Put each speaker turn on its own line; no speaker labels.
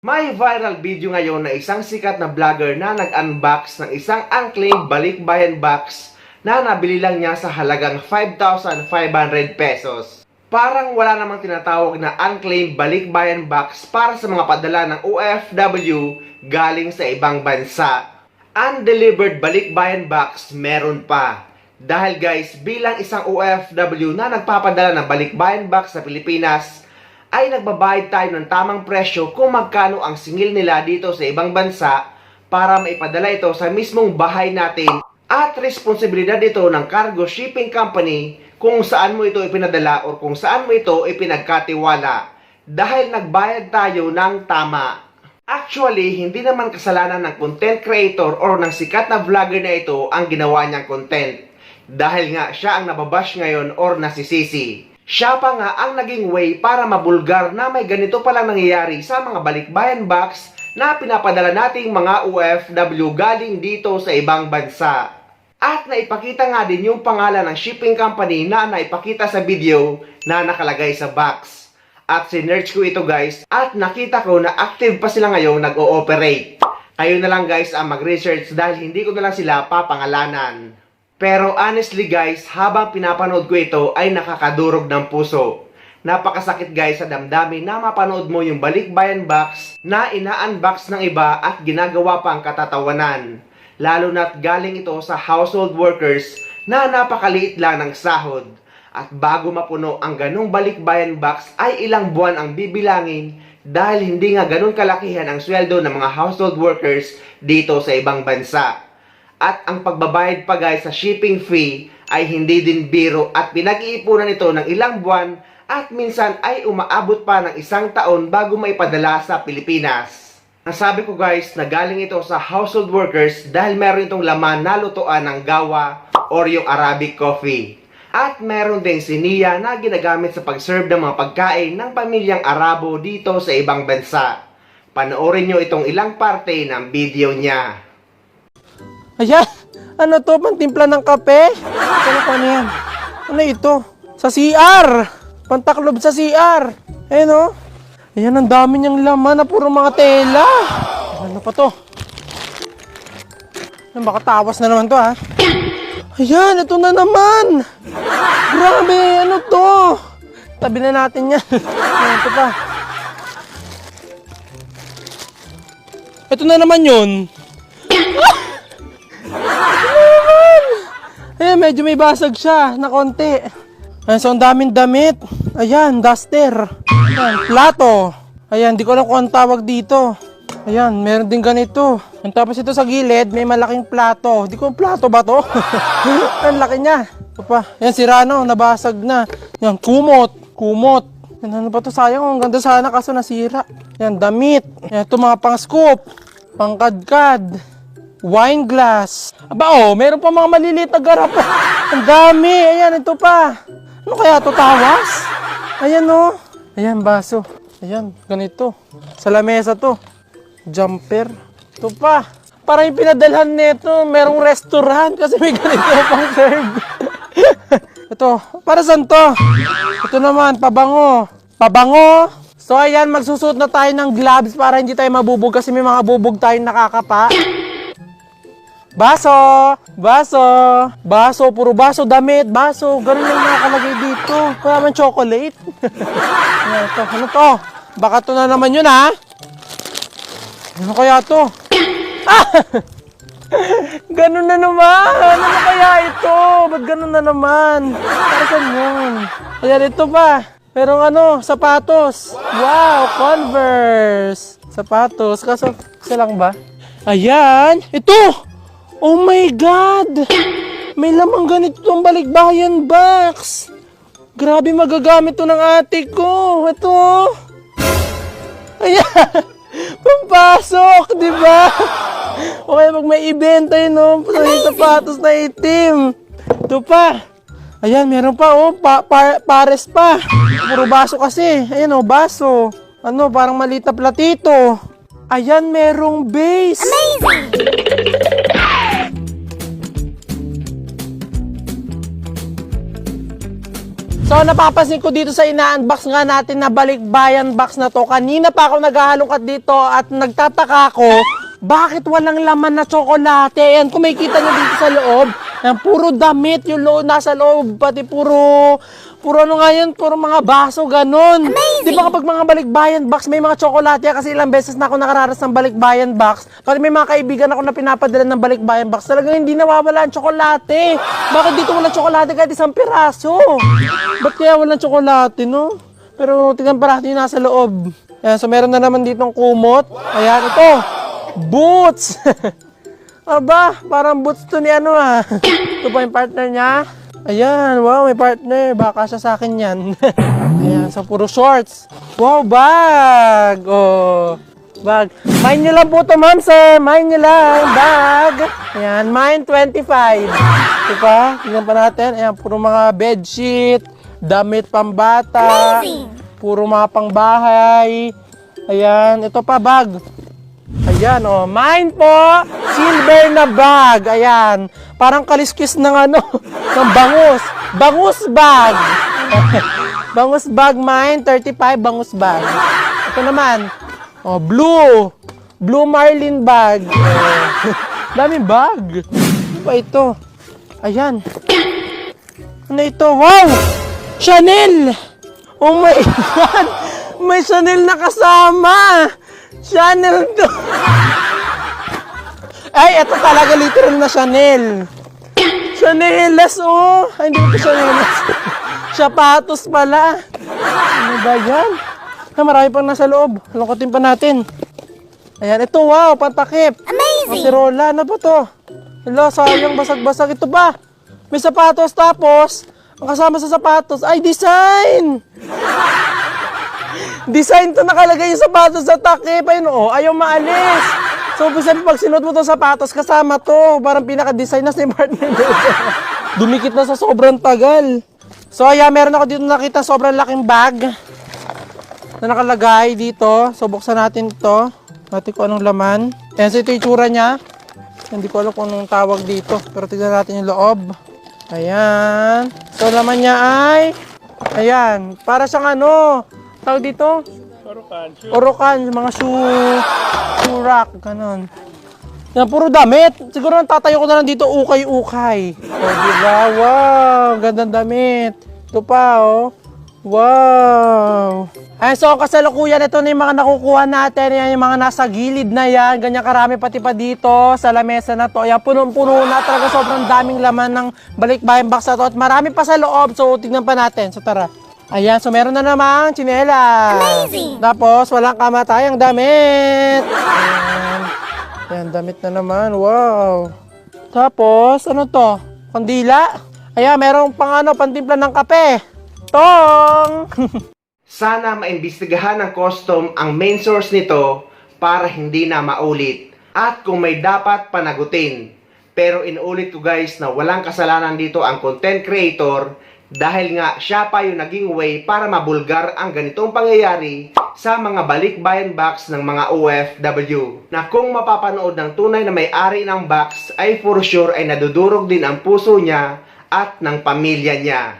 May viral video ngayon na isang sikat na vlogger na nag-unbox ng isang unclaimed balikbayan box na nabili lang niya sa halagang 5,500 pesos. Parang wala namang tinatawag na unclaimed balikbayan box para sa mga padala ng OFW galing sa ibang bansa. Undelivered balikbayan box meron pa. Dahil guys, bilang isang OFW na nagpapadala ng balikbayan box sa Pilipinas, ay nagbabayad tayo ng tamang presyo kung magkano ang singil nila dito sa ibang bansa para maipadala ito sa mismong bahay natin, at responsibilidad ito ng cargo shipping company kung saan mo ito ipinadala o kung saan mo ito ipinagkatiwala dahil nagbayad tayo ng tama. Actually, hindi naman kasalanan ng content creator or ng sikat na vlogger na ito ang ginawa niyang content dahil nga siya ang nababash ngayon or nasisisi. Siya pa nga ang naging way para mabulgar na may ganito palang nangyayari sa mga balikbayan box na pinapadala nating mga OFW galing dito sa ibang bansa. At naipakita nga din yung pangalan ng shipping company na naipakita sa video na nakalagay sa box. At sinearch ko ito guys at nakita ko na active pa sila ngayon nag-ooperate. Kayo na lang guys ang mag-research dahil hindi ko na lang sila papangalanan. Pero honestly guys, habang pinapanood ko ito ay nakakadurog ng puso. Napakasakit guys sa damdamin na mapanood mo yung balikbayan box na ina-unbox ng iba at ginagawa pa ang katatawanan. Lalo na't galing ito sa household workers na napakaliit lang ng sahod. At bago mapuno ang ganong balikbayan box ay ilang buwan ang bibilangin dahil hindi nga ganun kalakihan ang sweldo ng mga household workers dito sa ibang bansa. At ang pagbabayad pa guys sa shipping fee ay hindi din biro at pinag-iipunan ito ng ilang buwan at minsan ay umaabot pa ng isang taon bago maipadala sa Pilipinas. Nasabi ko guys na galing ito sa household workers dahil meron itong laman na lutuan ng gawa or yung Arabic coffee. At meron ding siniya na ginagamit sa pag-serve ng mga pagkain ng pamilyang Arabo dito sa ibang bansa. Panoorin nyo itong ilang parte ng video niya.
Ayan! Ano to? Pantimpla ng kape? Ano yan? Ano ito? Sa CR! Pantaklob sa CR! Ayan o. Ayan, ang dami niyang laman na puro mga tela. Ano pa to? Ayan, baka tawas na naman to ha. Ayan, ito na naman! Grabe! Ano to? Tabi na natin yan. Ayan, ito pa. Ito na naman yun. Ayan, medyo may basag siya na konti. Ayan, so ang daming damit. Ayan, duster. Ayan, plato. Ayan, di ko alam kung ang tawag dito. Ayan, meron din ganito. And tapos ito sa gilid, may malaking plato. Di ko plato ba to? Ang laki niya. Ito pa. Ayan, sira no, nabasag na. Ayan, kumot. Kumot. Ayan, ano ba to? Sayang, ang ganda sana kaso nasira. Ayan, damit. Ayan, ito mga pang-scoop. Pangkadkad. Wine glass. Aba oh, meron pa mga maliliit na garapa. Ang dami. Ayan, ito pa. Ano kaya ito, tawas? Ayan oh. Ayan, baso. Ayan, ganito. Sa lamesa to. Jumper. Ito pa. Parang yung pinadalhan nito, merong restaurant kasi may ganito pang serve. Ito, para saan to? Ito naman, pabango. Pabango. So ayan, magsusuot na tayo ng gloves para hindi tayo mabubog kasi may mga bubog tayong nakakapa. Baso! Baso! Baso! Puro baso, damit, baso. Ganun lang nakalagay dito. Kaya naman chocolate. Ayan, ito. Ano to? Baka to na naman yun, ha? Ano kaya to? Ah! Ganun na naman! Ano na kaya ito? Ba't ganun na naman? Para saan yun? Ayan, ito pa. Merong ano, sapatos. Wow! Converse! Sapatos. Kaso, isa lang ba? Ayan! Ito! Oh my God! May lamang ganito itong balikbayan box. Grabe, magagamit to ng ate ko. Ito. Ayan. Pampasok, di ba? Okay, pag may event tayo, no? May sapatos na itim. Ito pa. Ayan, meron pa, oh. Pares pa. Puro baso kasi. Ayan, oh, baso. Ano, parang maliit na platito. Ayan, merong base. Amazing! So, napapansin ko dito sa ina-unbox nga natin na balikbayan box na to. Kanina pa ako naghahalongkat dito at nagtataka ako, bakit walang laman na tsokolate? Ayan, kung makikita nyo dito sa loob, ayan, puro damit yung loob, nasa loob, pati puro ano nga yun, puro mga baso, ganun. Di ba kapag mga balikbayan box, may mga tsokolate, kasi ilang beses na ako nakararas ng balikbayan box. Pati may mga kaibigan ako na pinapadala ng balikbayan box, talagang hindi nawawala ang tsokolate. Bakit dito walang tsokolate kahit isang piraso? Ba't kaya walang tsokolate, no? Pero tingnan pa natin yung nasa loob. Ayan, so meron na naman ditong kumot. Ayan, ito. Boots! Aba, parang boots to ni ano ah. Ito pa yung partner niya. Ayan, wow, may partner. Baka siya sa akin yan. Ayan, so puro shorts. Wow, bag! Oh, bag. Mine nyo lang po ito, ma'am, sir. Mine nyo lang, bag. Ayan, mine 25. Ito pa, tingnan pa natin. Ayan, puro mga bedsheet, damit pambata. Puro mga pangbahay. Ayan, ito pa, bag. Ayan, oh, mine po, silver na bag. Ayan, parang kaliskis ng ano, ng bangus. Bangus bag. Bangus bag mine, 35 bangus bag. Ito naman, oh, blue marlin bag. Daming bag. Ano ba ito? Ayan. Ano ito? Wow! Chanel! Oh my God! May Chanel na kasama! Chanel to! Ay, ito talaga literal na Chanel. Chanelas, oh! Ay, hindi ko Chanelas. Sapatos pala. Ano ba yan? Ah, marami pang nasa loob. Lungkotin pa natin. Ayan, ito, wow, pantakip. Amazing! Kasirola, ano ba to? Hello, sayang, basag-basag. Ito ba? May sapatos, tapos, ang kasama sa sapatos ay design! Design to nakalagay yung sapatos sa takip. Ayun, oh, ayaw maalis. So, sabi, pag sinuot mo itong sapatos, kasama to. Parang pinaka-design na si partner dito. Dumikit na sa sobrang tagal. So, ayan, meron ako dito nakita sobrang laking bag na nakalagay dito. So, buksan natin ito. Natin kung anong laman. Ayan, so ito yung itsura niya. Hindi ko alam kung anong tawag dito. Pero tignan natin yung loob. Ayan. So, laman niya ay... Ayan. Para siyang ano... Tawag dito? Orokan, mga shoe rack, ganun. Yan, puro damit. Siguro nang tatayo ko na lang dito, ukay-ukay. O, diba? Wow, gandang damit. Ito pa, oh. Wow. Ay, so, kasalukuyan, ito na yung mga nakukuha natin. Yan, yung mga nasa gilid na yan. Ganyan karami, pati pa dito, sa lamesa na to. Yan, punong-puno na talaga. Sobrang daming laman ng balikbayan box na to. At marami pa sa loob. So, tignan pa natin. So, tara. Ayan, so meron na namang tsinelas. Amazing! Tapos, walang kamatayang damit. Ayan. Ayan, damit na naman. Wow. Tapos, ano to? Kandila. Ayan, merong pang ano, pantimpla ng kape. Tong!
Sana maimbestigahan ng custom ang main source nito para hindi na maulit. At kung may dapat panagutin. Pero inulit ko guys na walang kasalanan dito ang content creator dahil nga siya pa yung naging way para mabulgar ang ganitong pangyayari sa mga balikbayan box ng mga OFW. Na kung mapapanood ng tunay na may-ari ng box ay for sure ay nadudurog din ang puso niya at ng pamilya niya.